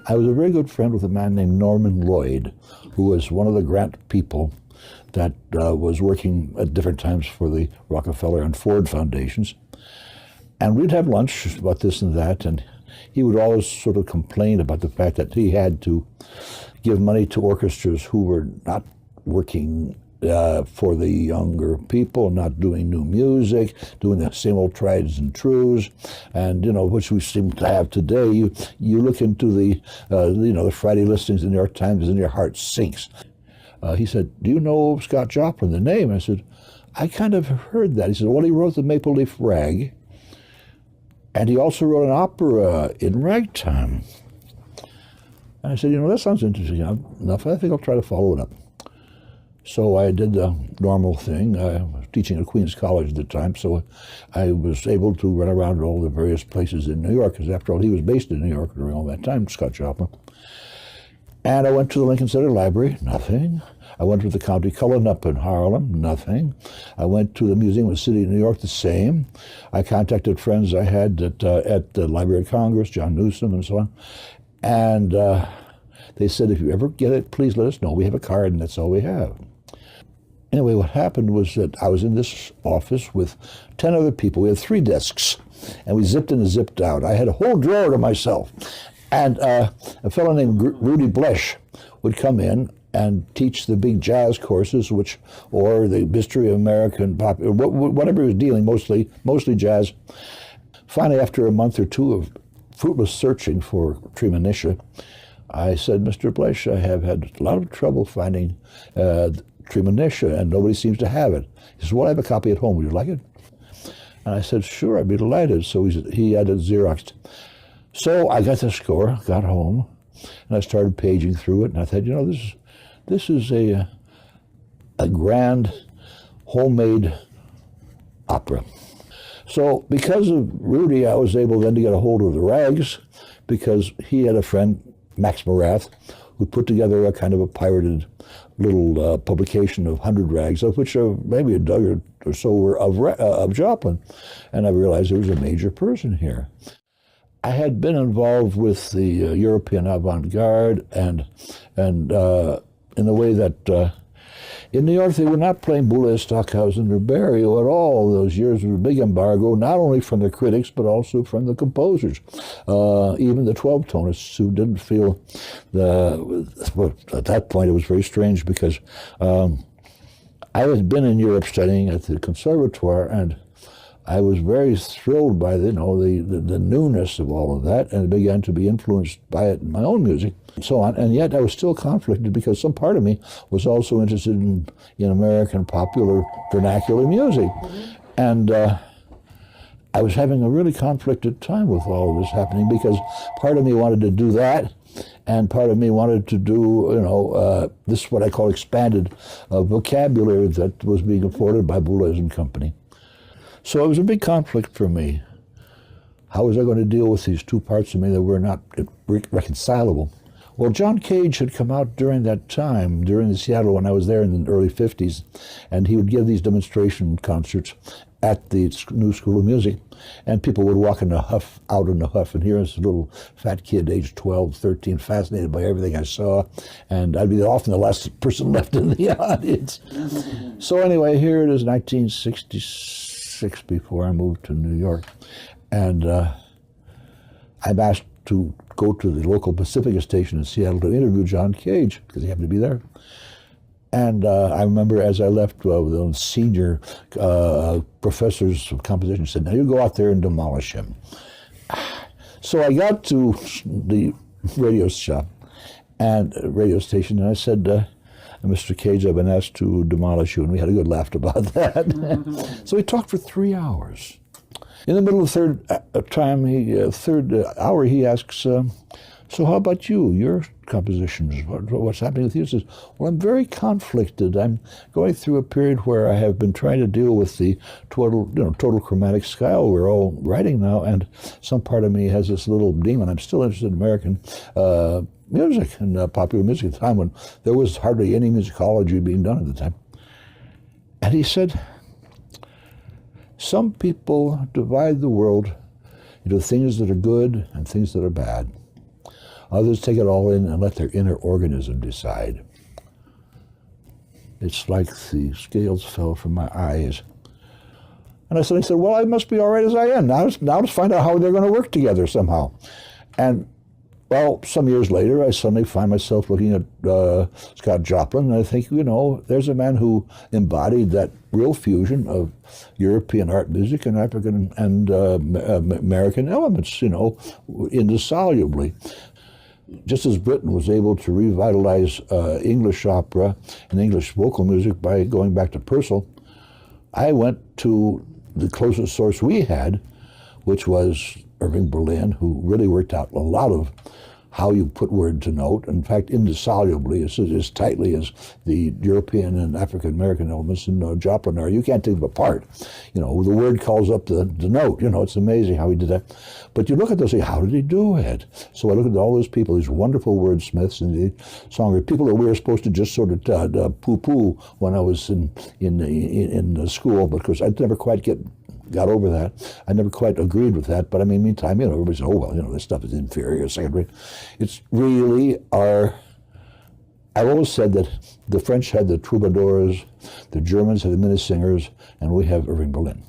I was a very good friend with a man named Norman Lloyd, who was one of the grant people that was working at different times for the Rockefeller and Ford foundations. And we'd have lunch about this and that, and he would always sort of complain about the fact that he had to give money to orchestras who were not working for the younger people, not doing new music, doing the same old trieds and trues, and which we seem to have today. You look into the the Friday listings in the New York Times, and your heart sinks. He said, "Do you know Scott Joplin, the name?" I said, "I kind of heard that." He said, "Well, he wrote the Maple Leaf Rag, and he also wrote an opera in ragtime." And I said, "That sounds interesting enough. I think I'll try to follow it up." So I did the normal thing. I was teaching at Queens College at the time, so I was able to run around to all the various places in New York, because after all, he was based in New York during all that time, Scott Joplin. And I went to the Lincoln Center Library, nothing. I went to the County Cullen up in Harlem, nothing. I went to the Museum of the City of New York, the same. I contacted friends I had at the Library of Congress, John Newsom and so on. And they said, "If you ever get it, please let us know. We have a card and that's all we have." Anyway, what happened was that I was in this office with 10 other people. We had 3 desks, and we zipped in and zipped out. I had a whole drawer to myself. And a fellow named Rudy Blesch would come in and teach the big jazz courses, or the history of American pop, whatever he was dealing, mostly jazz. Finally, after a month or two of fruitless searching for Treemonisha, I said, "Mr. Blesch, I have had a lot of trouble finding Treemonisha, and nobody seems to have it." He said, "Well, I have a copy at home. Would you like it?" And I said, "Sure, I'd be delighted." So he had it Xeroxed. So I got the score, got home, and I started paging through it, and I thought, this is a grand homemade opera. So because of Rudy, I was able then to get a hold of the rags, because he had a friend, Max Morath, who put together a kind of a pirated little publication of 100 rags, of which maybe a dozen or so were of Joplin. And I realized there was a major person here. I had been involved with the European avant-garde, and in the way that in New York they were not playing Boulez, Stockhausen, or Barrio at all. Those years was a big embargo, not only from the critics but also from the composers. Even the 12-tonists who didn't feel at that point it was very strange, because I had been in Europe studying at the conservatoire, and I was very thrilled by the newness of all of that, and began to be influenced by it in my own music and so on. And yet I was still conflicted, because some part of me was also interested in American popular vernacular music. And I was having a really conflicted time with all of this happening, because part of me wanted to do that, and part of me wanted to do, this what I call expanded vocabulary that was being afforded by Boulez and Company. So it was a big conflict for me. How was I going to deal with these two parts of me that were not reconcilable? Well, John Cage had come out during that time, during the Seattle, when I was there in the early 50s, and he would give these demonstration concerts at the New School of Music, and people would walk in a huff, out in a huff, and here was a little fat kid, age 12, 13, fascinated by everything I saw, and I'd be often the last person left in the audience. So anyway, here it is, 1966. Before I moved to New York, and I'm asked to go to the local Pacifica station in Seattle to interview John Cage, because he happened to be there. And I remember as I left, the senior professors of composition said, "Now you go out there and demolish him." So I got to the radio shop and radio station, and I said, "Mr. Cage, I've been asked to demolish you," and we had a good laugh about that. So we talked for 3 hours. In the middle of the third hour, he asks, "So how about you, your compositions? What's happening with you?" He says, "Well, I'm very conflicted. I'm going through a period where I have been trying to deal with the total chromatic style we're all writing now, and some part of me has this little demon. I'm still interested in American music and popular music at the time when there was hardly any musicology being done at the time." And he said, "Some people divide the world into things that are good and things that are bad. Others take it all in and let their inner organism decide. It's like the scales fell from my eyes. And I suddenly said, well, I must be all right as I am. Now let's find out how they're going to work together somehow. And, well, some years later, I suddenly find myself looking at Scott Joplin, and I think, you know, there's a man who embodied that real fusion of European art music and African and American elements, you know, indissolubly. Just as Britain was able to revitalize English opera and English vocal music by going back to Purcell, I went to the closest source we had, which was Irving Berlin, who really worked out a lot of how you put word to note. In fact, indissolubly, as tightly as the European and African-American elements in Joplin are. You can't take them apart. You know, the word calls up the note. You know, it's amazing how he did that. But you look at those and say, how did he do it? So I look at all those people, these wonderful wordsmiths and the songwriters, people that we were supposed to just sort of poo-poo when I was in school, because I'd never quite got over that. I never quite agreed with that, but I mean, meantime, you know, everybody said, oh, well, you know, this stuff is inferior, second rate. It's really I've always said that the French had the troubadours, the Germans had the minnesingers, and we have Irving Berlin.